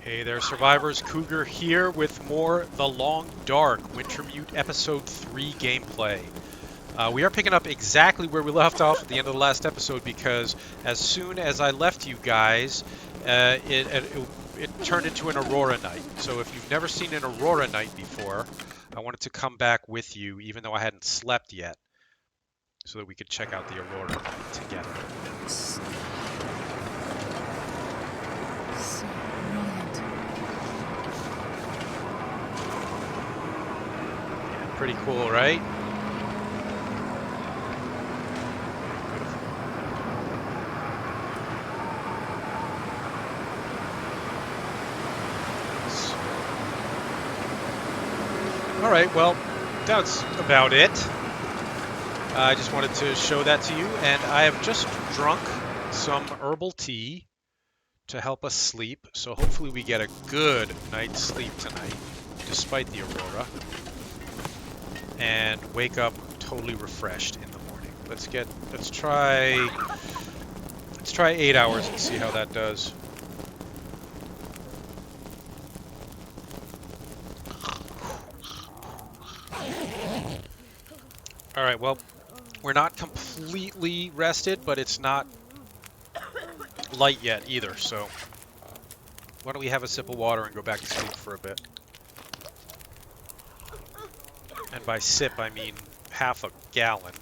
Hey there, survivors. Cougar here with more The Long Dark, Wintermute Episode 3 gameplay. We are picking up exactly where we left off at the end of the last episode because as soon as I left you guys, it turned into an Aurora night. So if you've never seen an Aurora night before, I wanted to come back with you even though I hadn't slept yet so that we could check out the Aurora night together. So brilliant. Yeah, pretty cool, right? All right, well, that's about it. I just wanted to show that to you, and I have just drunk some herbal tea to help us sleep, so hopefully we get a good night's sleep tonight, despite the aurora, and wake up totally refreshed in the morning. Let's try 8 hours and see how that does. All right, well, we're not completely rested, but it's not light yet either, so why don't we have a sip of water and go back to sleep for a bit. And by sip, I mean half a gallon.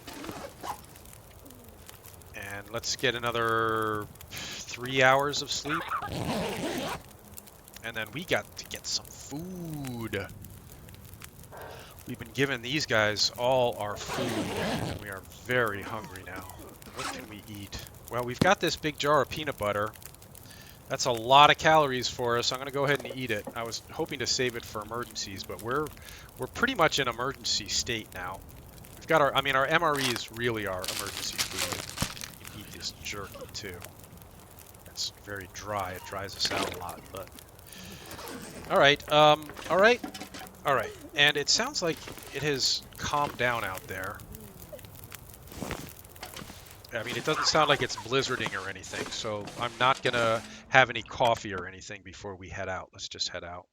And let's get another 3 hours of sleep. And then we got to get some food. We've been giving these guys all our food. We are very hungry now. What can we eat? Well, we've got this big jar of peanut butter. That's a lot of calories for us. I'm going to go ahead and eat it. I was hoping to save it for emergencies, but we're pretty much in emergency state now. We've got our MRE is really our emergency food. You can eat this jerky too. It's very dry. It dries us out a lot, but all right. All right. And it sounds like it has calmed down out there. I mean, it doesn't sound like it's blizzarding or anything, so I'm not going to have any coffee or anything before we head out. Let's just head out.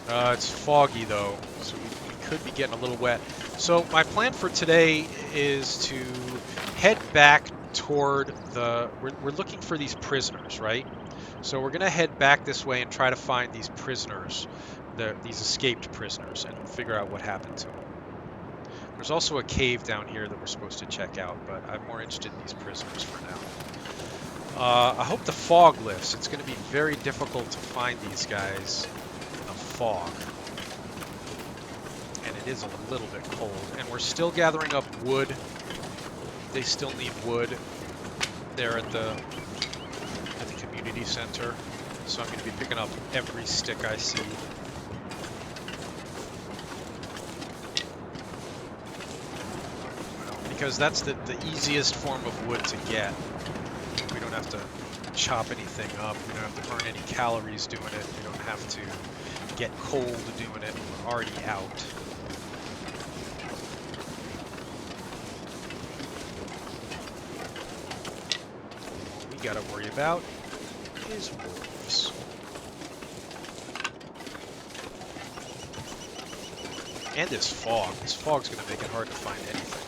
It's foggy, though, so we could be getting a little wet. So my plan for today is to head back toward the... We're looking for these prisoners, right? So we're going to head back this way and try to find these prisoners, these escaped prisoners, and figure out what happened to them. There's also a cave down here that we're supposed to check out, but I'm more interested in these prisoners for now. I hope the fog lifts. It's going to be very difficult to find these guys in the fog. And it is a little bit cold. And we're still gathering up wood. They still need wood there at the community center. So I'm going to be picking up every stick I see. Because that's the easiest form of wood to get. We don't have to chop anything up. We don't have to burn any calories doing it. We don't have to get cold doing it. We're already out. What we gotta worry about is wolves. And this fog. This fog's gonna make it hard to find anything.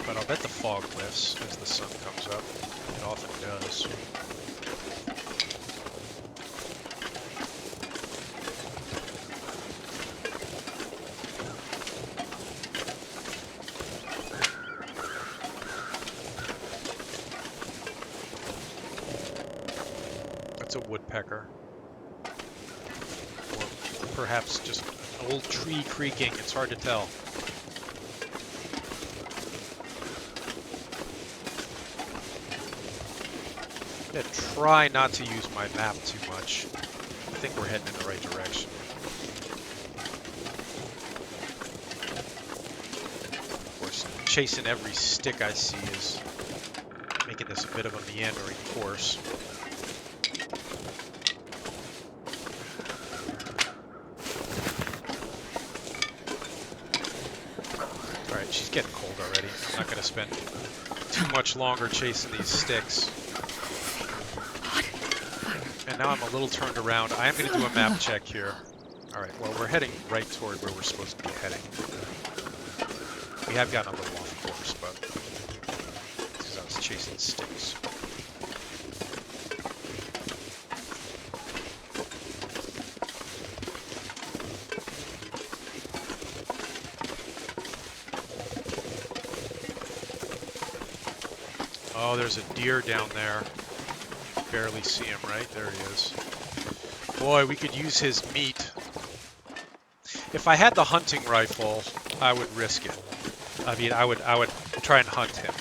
But I'll bet the fog lifts as the sun comes up. It often does. That's a woodpecker. Or perhaps just an old tree creaking. It's hard to tell. I'm gonna try not to use my map too much. I think we're heading in the right direction. Of course, chasing every stick I see is making this a bit of a meandering course. Alright, she's getting cold already. I'm not going to spend too much longer chasing these sticks. And now I'm a little turned around. I am going to do a map check here. Alright, well, we're heading right toward where we're supposed to be heading. We have gotten a little off course, but because I was chasing sticks. Oh, there's a deer down there. Barely see him, right? There he is. Boy, we could use his meat. If I had the hunting rifle, I would risk it. I mean, I would try and hunt him.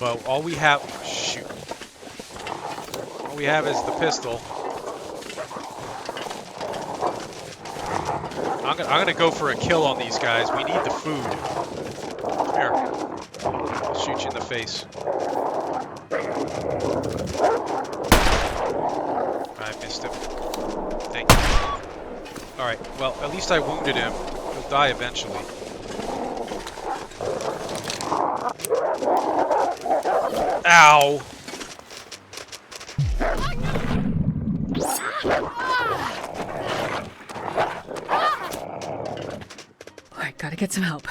But all we have, shoot. All we have is the pistol. I'm gonna go for a kill on these guys. We need the food. Here, I'll shoot you in the face. I missed him. Thank you. Alright, well, at least I wounded him. He'll die eventually. Ow! Alright, gotta get some help.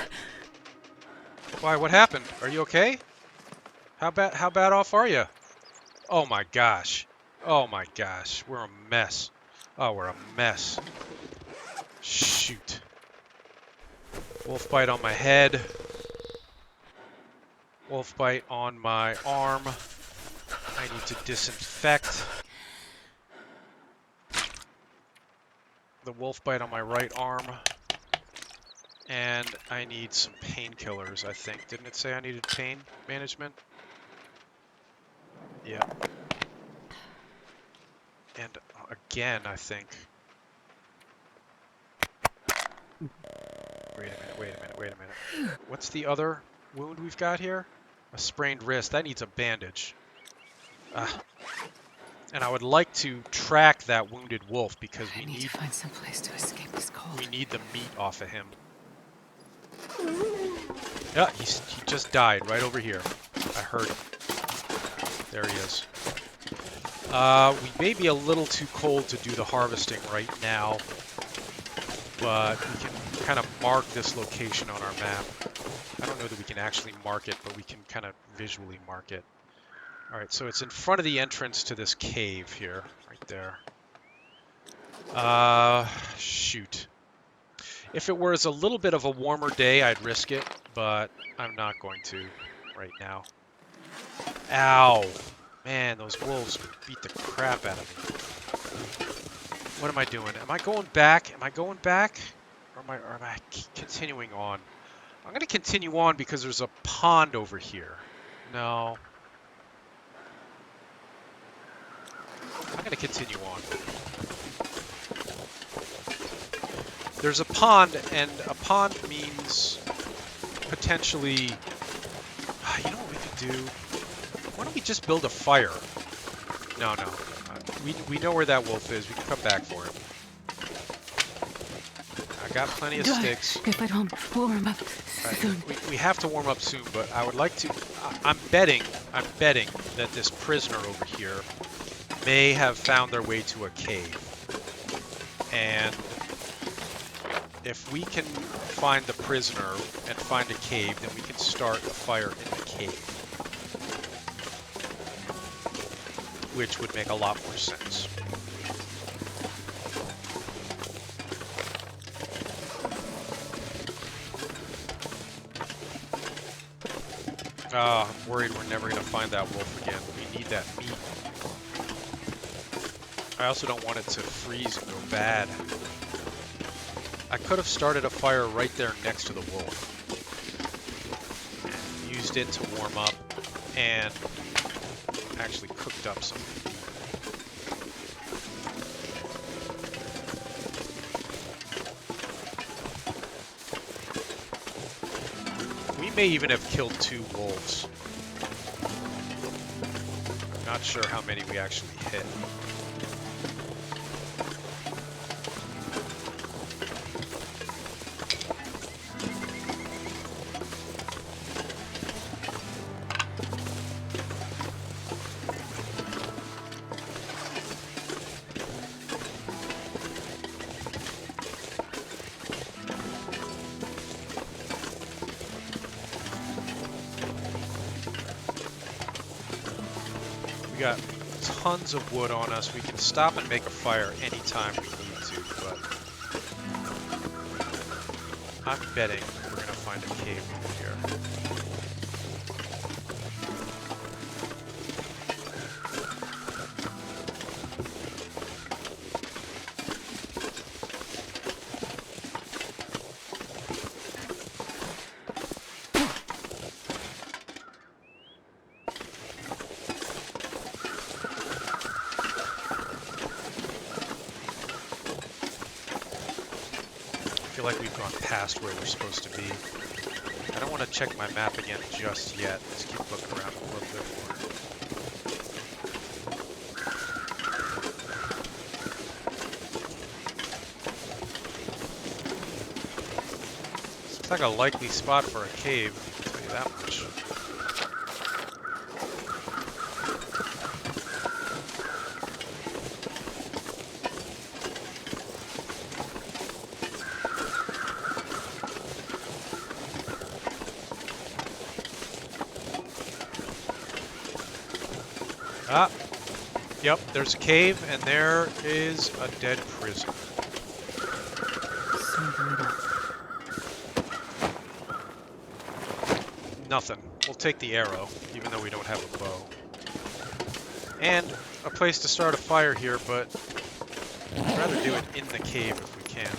Why, what happened? Are you okay? How bad off are you? Oh my gosh. Oh my gosh. We're a mess. Oh, we're a mess. Shoot. Wolf bite on my head. Wolf bite on my arm. I need to disinfect. The wolf bite on my right arm. And I need some painkillers, I think. Didn't it say I needed pain management? Yeah. And again, I think. Wait a minute. What's the other wound we've got here? A sprained wrist. That needs a bandage. And I would like to track that wounded wolf because we need to find some place to escape this cold. We need the meat off of him. Yeah, he just died right over here. I heard him. There he is. We may be a little too cold to do the harvesting right now, but we can kind of mark this location on our map. I don't know that we can actually mark it, but we can kind of visually mark it. Alright, so it's in front of the entrance to this cave here, right there. Shoot. If it was a little bit of a warmer day, I'd risk it, but I'm not going to right now. Ow! Man, those wolves beat the crap out of me. What am I doing? Am I going back? Am I going back? Or am I continuing on? I'm going to continue on because there's a pond over here. No. I'm going to continue on. There's a pond, and a pond means potentially... You know what we could do? Why don't we just build a fire? No. We know where that wolf is. We can come back for him. I got plenty of sticks. If I don't warm up soon. We have to warm up soon, but I would like to... I'm betting that this prisoner over here may have found their way to a cave. And if we can find the prisoner and find a cave, then we can start a fire in the cave. Which would make a lot more sense. I'm worried we're never going to find that wolf again. We need that meat. I also don't want it to freeze and go bad. I could have started a fire right there next to the wolf. And used it to warm up and actually cooked up some. We may even have killed 2 wolves. I'm not sure how many we actually hit. We got tons of wood on us. We can stop and make a fire anytime we need to, but I'm betting we're going to find a cave over here. I feel like we've gone past where we're supposed to be. I don't want to check my map again just yet. Let's keep looking around a little bit more. Looks like a likely spot for a cave, I'll tell you that much. Ah, yep, there's a cave, and there is a dead prisoner. So brutal. Nothing. We'll take the arrow, even though we don't have a bow. And a place to start a fire here, but I'd rather do it in the cave if we can.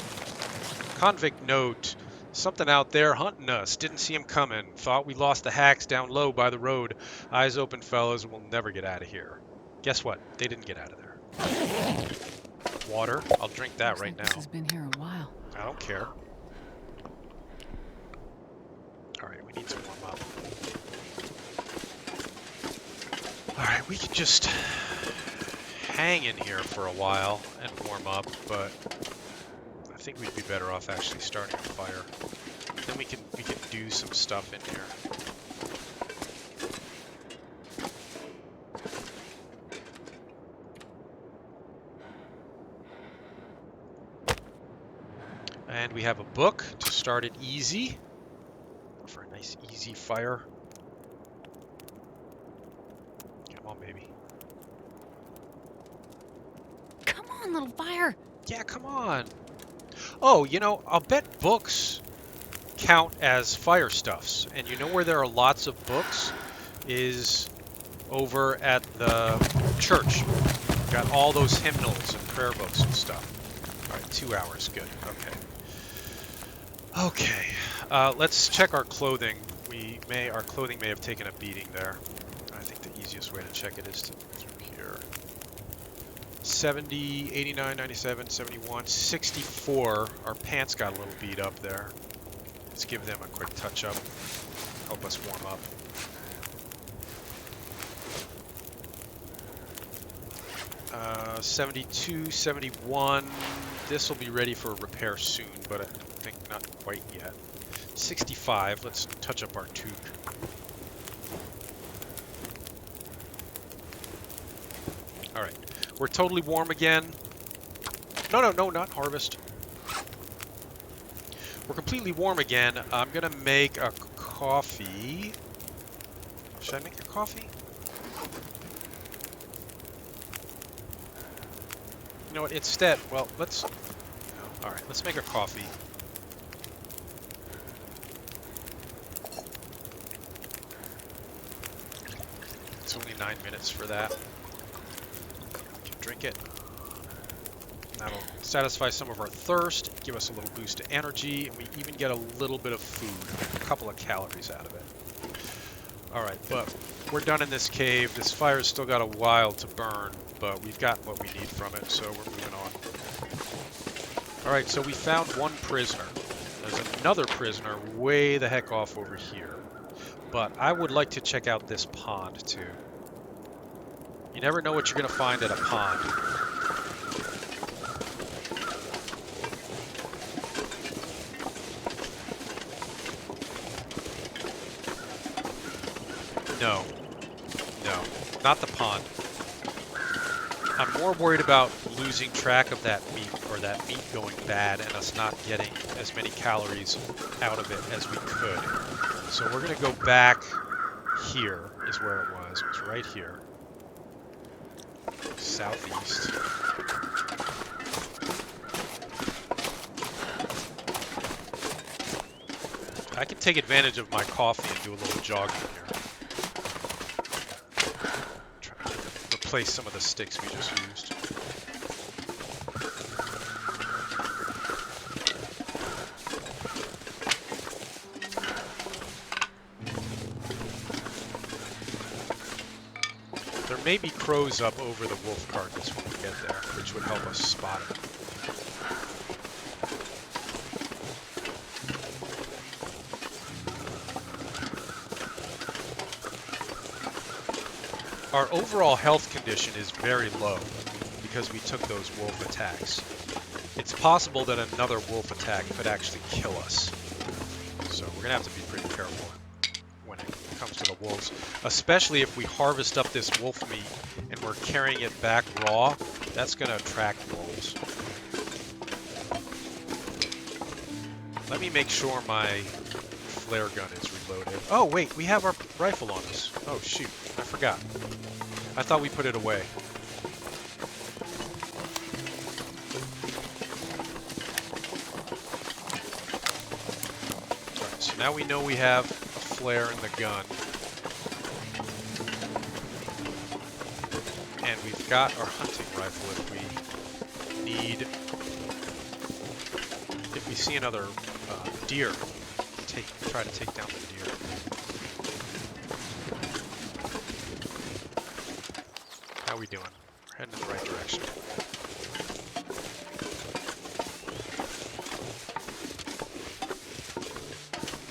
Convict note. Something out there hunting us. Didn't see him coming. Thought we lost the hacks down low by the road. Eyes open, fellas. We'll never get out of here. Guess what? They didn't get out of there. Water. I'll drink that Looks right like now. This has been here a while. I don't care. Alright, we need to warm up. Alright, we can just hang in here for a while and warm up, but I think we'd be better off actually starting a fire. Then we can do some stuff in here. And we have a book to start it easy. For a nice easy fire. Come on, baby. Come on, little fire. Yeah, come on. Oh, you know, I'll bet books count as fire stuffs. And you know where there are lots of books is over at the church. We've got all those hymnals and prayer books and stuff. All right, 2 hours, good. Okay. Okay, let's check our clothing. Our clothing may have taken a beating there. I think the easiest way to check it is through here. 70, 89, 97, 71, 64. Our pants got a little beat up there. Let's give them a quick touch up. Help us warm up. Uh, 72, 71. This will be ready for repair soon, but I think not quite yet. 65. Let's touch up our tube. All right, we're totally warm again. No, not harvest. We're completely warm again. I'm gonna make a coffee. Should I make a coffee? You know what? Instead, well, let's. All right, let's make a coffee. It's only 9 minutes for that. Drink it. That'll satisfy some of our thirst, give us a little boost to energy, and we even get a little bit of food, a couple of calories out of it. Alright, but we're done in this cave. This fire's still got a while to burn, but we've got what we need from it, so we're moving on. Alright, so we found one prisoner. There's another prisoner way the heck off over here. But I would like to check out this pond, too. You never know what you're going to find at a pond. No. No. Not the pond. I'm more worried about losing track of that meat, or that meat going bad, and us not getting as many calories out of it as we could. So we're going to go back here, is where it was. It was right here. southeast. I can take advantage of my coffee and do a little jogging here. Try to replace some of the sticks we just used. There may be crows up over the wolf carcass when we get there, which would help us spot it. Our overall health condition is very low because we took those wolf attacks. It's possible that another wolf attack could actually kill us. So we're going to have to be pretty careful when it comes to the wolves, especially if we harvest up this wolf meat and we're carrying it back raw. That's going to attract wolves. Let me make sure my flare gun is reloaded. Oh wait, we have our rifle on us. Oh shoot, I forgot. I thought we put it away. Alright, so now we know we have a flare in the gun. And we've got our hunting rifle if we need... If we see another deer, try to take down the deer. How are we doing? We're heading in the right direction.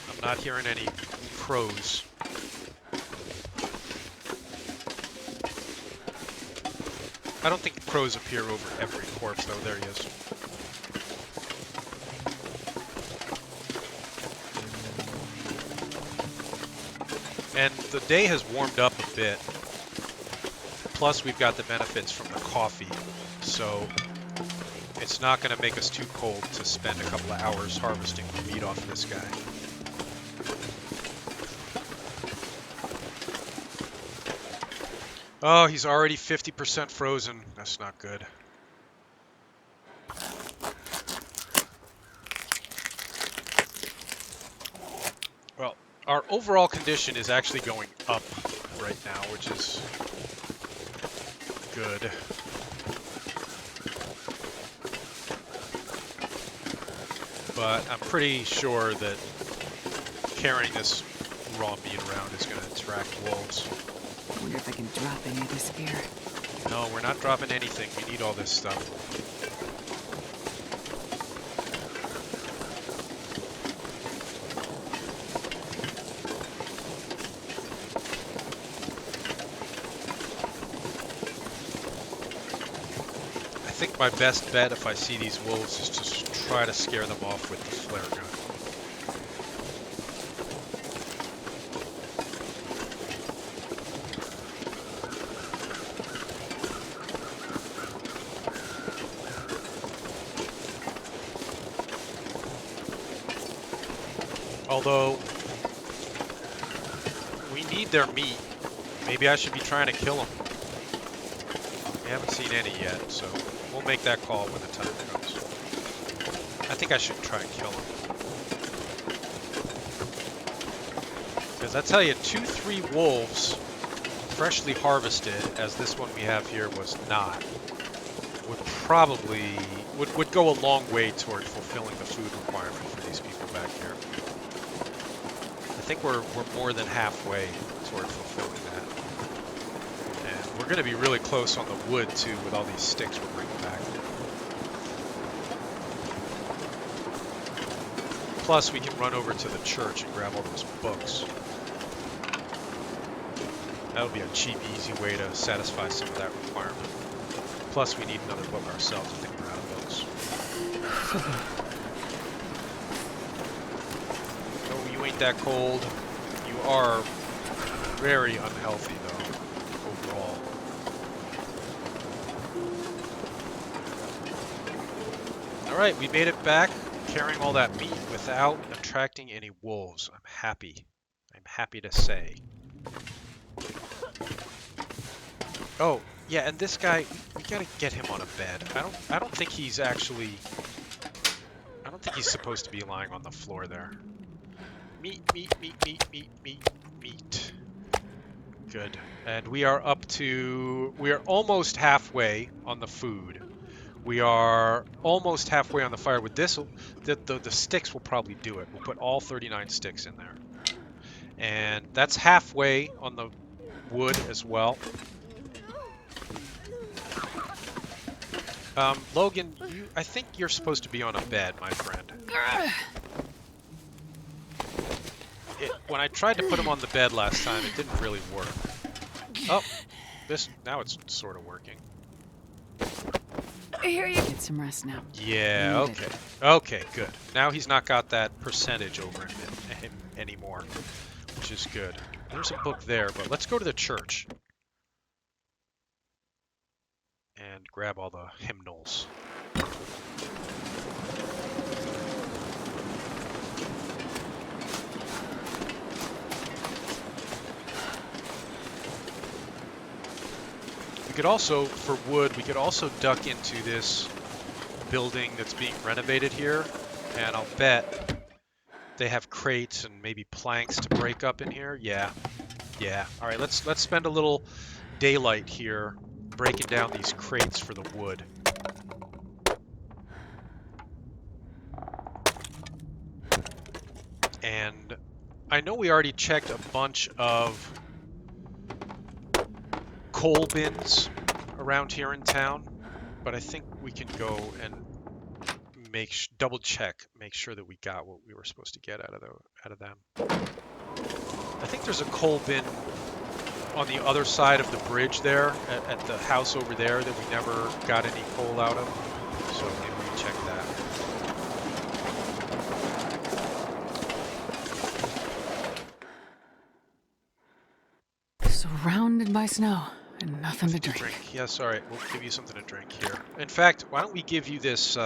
I'm not hearing any crows. I don't think crows appear over every corpse, though. There he is. And the day has warmed up a bit. Plus, we've got the benefits from the coffee, so it's not going to make us too cold to spend a couple of hours harvesting the meat off of this guy. Oh, he's already 50% frozen. That's not good. Well, our overall condition is actually going up right now, which is good. But I'm pretty sure that carrying this raw meat around is going to attract wolves. I wonder if I can drop any of this gear. No, we're not dropping anything. We need all this stuff. I think my best bet if I see these wolves is to try to scare them off with the flare gun. Although, we need their meat. Maybe I should be trying to kill them. We haven't seen any yet, so we'll make that call when the time comes. I think I should try and kill them. Because I tell you, 2-3 wolves, freshly harvested, as this one we have here was not, would probably, would go a long way toward fulfilling the food requirement for these people back here. I think we're more than halfway toward fulfilling that. And we're going to be really close on the wood, too, with all these sticks we're bringing back. Plus, we can run over to the church and grab all those books. That'll be a cheap, easy way to satisfy some of that requirement. Plus, we need another book ourselves. I think we're out of books. Oh, you ain't that cold. You are very unhealthy, though, overall. Alright, we made it back, carrying all that meat without attracting any wolves. I'm happy. I'm happy to say. Oh, yeah, and this guy, we gotta get him on a bed. I don't think he's actually... I don't think he's supposed to be lying on the floor there. Meat, meat, meat, meat, meat, meat, meat. Good. And we are up to... We are almost halfway on the food. We are almost halfway on the fire. With this, the sticks will probably do it. We'll put all 39 sticks in there. And that's halfway on the wood as well. Logan, I think you're supposed to be on a bed, my friend. When I tried to put him on the bed last time, it didn't really work. Oh, now it's sort of working. Here you get some rest now. Yeah, okay. Okay, good. Now he's not got that percentage over him anymore, which is good. There's a book there, but let's go to the church. And grab all the hymnals. We could also, for wood, we could also duck into this building that's being renovated here, and I'll bet they have crates and maybe planks to break up in here. Yeah. All right, let's spend a little daylight here breaking down these crates for the wood. And I know we already checked a bunch of coal bins around here in town, but I think we can go and double check, make sure that we got what we were supposed to get out of them. I think there's a coal bin on the other side of the bridge there, at the house over there, that we never got any coal out of. So maybe we check that. Surrounded by snow and nothing to drink. Yes, all right. We'll give you something to drink here. In fact, why don't we give you this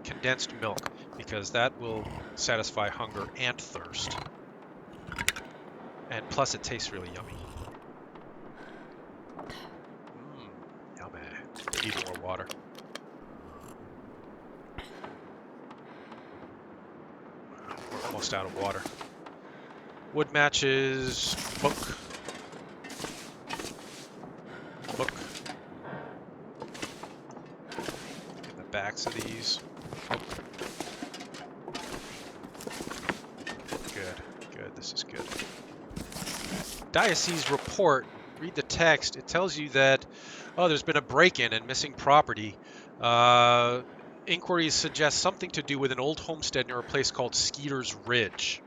condensed milk, because that will satisfy hunger and thirst. And plus, it tastes really yummy. Yummy. Need more water. We're almost out of water. Wood matches. Book. Get the backs of these. Book. Good. This is good. Diocese report. Read the text. It tells you that, there's been a break-in and missing property. Inquiries suggest something to do with an old homestead near a place called Skeeter's Ridge.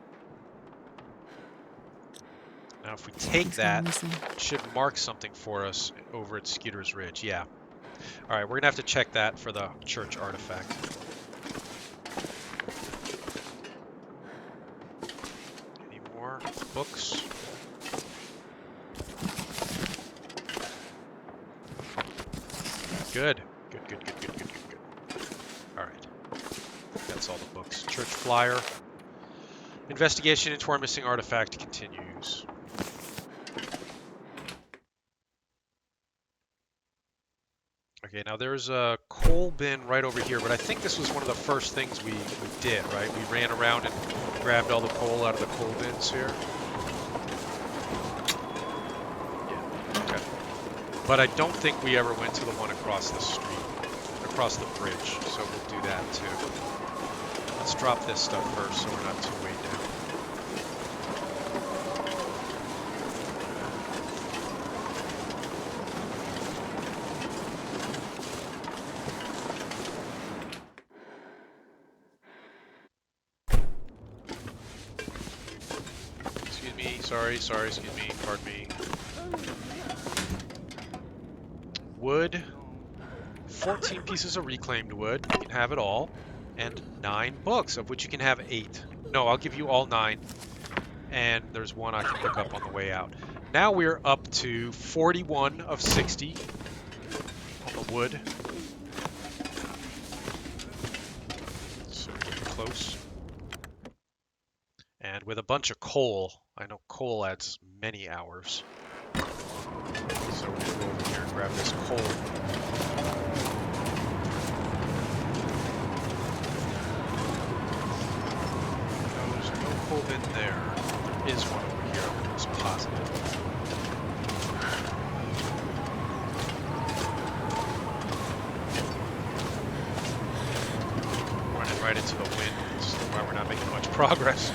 Now, if we take that, it should mark something for us over at Skeeter's Ridge. Yeah. All right, we're going to have to check that for the church artifact. Any more books? Good. All right. That's all the books. Church flyer. Investigation into our missing artifact continues. Okay, now there's a coal bin right over here, but I think this was one of the first things we did, right? We ran around and grabbed all the coal out of the coal bins here. Yeah, okay. But I don't think we ever went to the one across the street, across the bridge, so we'll do that too. Let's drop this stuff first so we're not too weighed down. Sorry, excuse me, pardon me. Wood, 14 pieces of reclaimed wood, you can have it all, and 9 books, of which you can have 8. No, I'll give you all 9, and there's one I can pick up on the way out. Now we're up to 41 of 60 on the wood. So we're getting close. And with a bunch of coal, I know coal adds many hours. So we'll go over here and grab this coal. coal bin there. There is one over here, I'm almost positive. Running right into the wind. This is why we're not making much progress.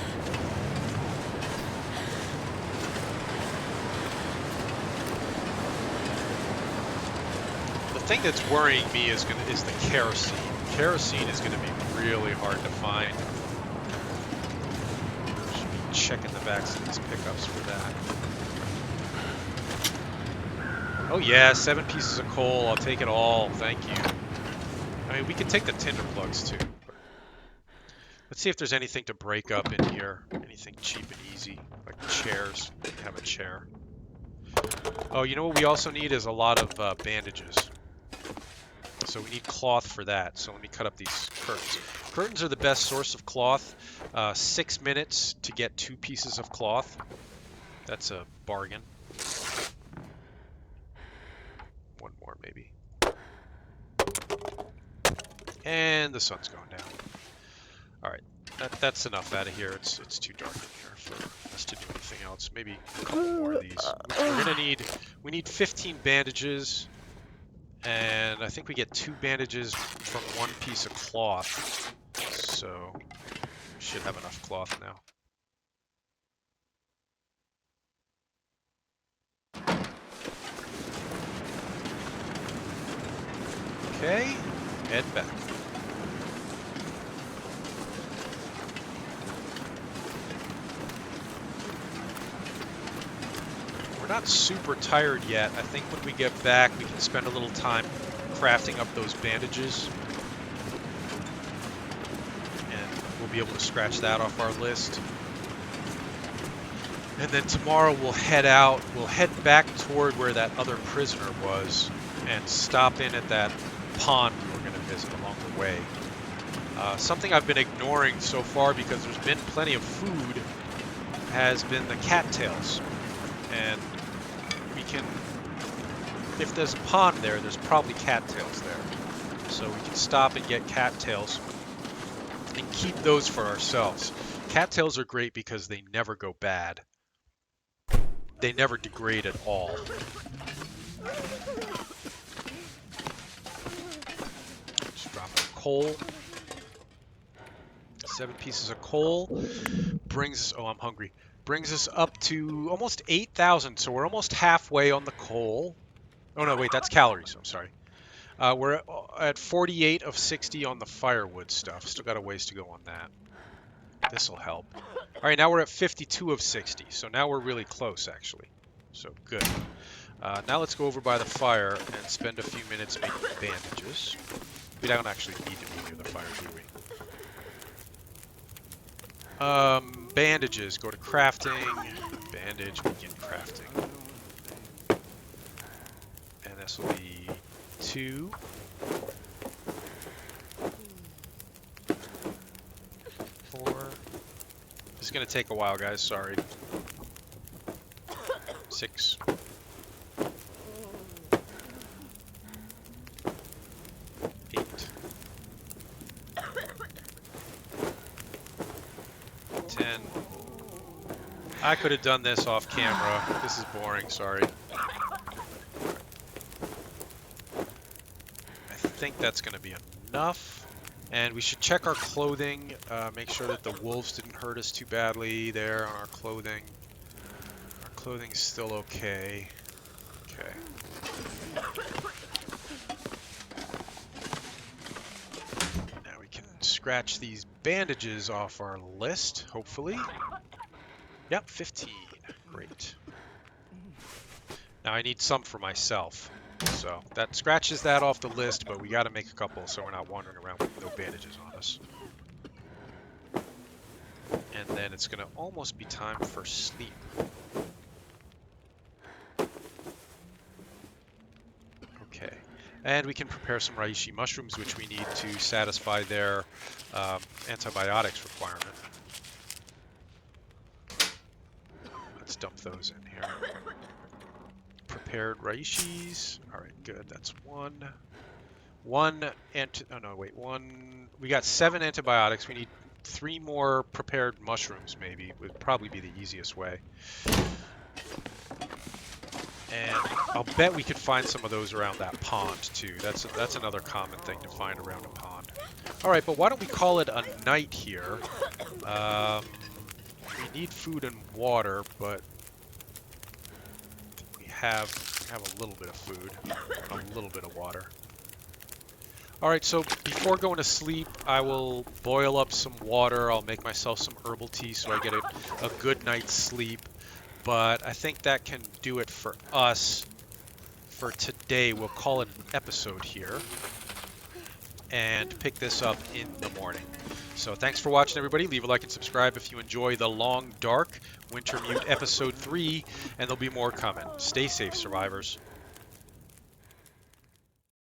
The thing that's worrying me is the kerosene. Kerosene is going to be really hard to find. Should be checking the backs of these pickups for that. Oh yeah, 7 pieces of coal. I'll take it all. Thank you. I mean, we can take the tinder plugs too. Let's see if there's anything to break up in here. Anything cheap and easy, like chairs. We have a chair. Oh, you know what we also need is a lot of bandages. So we need cloth for that. So let me cut up these curtains. Curtains are the best source of cloth. 6 minutes to get 2 pieces of cloth. That's a bargain. One more maybe. And the sun's going down. All right, that's enough out of here. It's too dark in here for us to do anything else. Maybe a couple more of these. We need 15 bandages, and I think we get 2 bandages from 1 piece of cloth. So we should have enough cloth now. Okay, head back. We're not super tired yet. I think when we get back, we can spend a little time crafting up those bandages. And we'll be able to scratch that off our list. And then tomorrow we'll head out. We'll head back toward where that other prisoner was and stop in at that pond we're going to visit along the way. Something I've been ignoring so far because there's been plenty of food has been the cattails. And we can, if there's a pond there, there's probably cattails there. So we can stop and get cattails and keep those for ourselves. Cattails are great because they never go bad. They never degrade at all. Just drop the coal. 7 pieces of coal brings us, oh, I'm hungry. Brings us up to almost 8,000, so we're almost halfway on the coal. Oh no, wait, that's calories, I'm sorry. We're at 48 of 60 on the firewood stuff. Still got a ways to go on that. This'll help. All right, now we're at 52 of 60, so now we're really close, actually. So, good. Now let's go over by the fire and spend a few minutes making bandages. We don't actually need to be near the fire, do we? Bandages. Go to crafting. Bandage. Begin crafting. And this will be 2. 4. This is going to take a while, guys. Sorry. 6. 8. 10. I could have done this off camera. This is boring, sorry. I think that's going to be enough. And we should check our clothing, make sure that the wolves didn't hurt us too badly there on our clothing. Our clothing's still okay. Okay. Now we can scratch these bandages off our list, hopefully. Yep, 15. Great. Now I need some for myself. So that scratches that off the list, but we got to make a couple so we're not wandering around with no bandages on us. And then it's going to almost be time for sleep. Okay. And we can prepare some reishi mushrooms, which we need to satisfy their antibiotics requirement. Let's dump those in here. Prepared raishis. All right, good. That's 1. We got 7 antibiotics. We need 3 more prepared mushrooms maybe would probably be the easiest way. And I'll bet we could find some of those around that pond too. That's another common thing to find around a pond. All right, but why don't we call it a night here? We need food and water, but we have a little bit of food, a little bit of water. All right, so before going to sleep, I will boil up some water. I'll make myself some herbal tea so I get a good night's sleep. But I think that can do it for us for today. We'll call it an episode here and pick this up in the morning. So thanks for watching, everybody. Leave a like and subscribe if you enjoy The Long Dark Wintermute Episode 3, and there'll be more coming. Stay safe, survivors.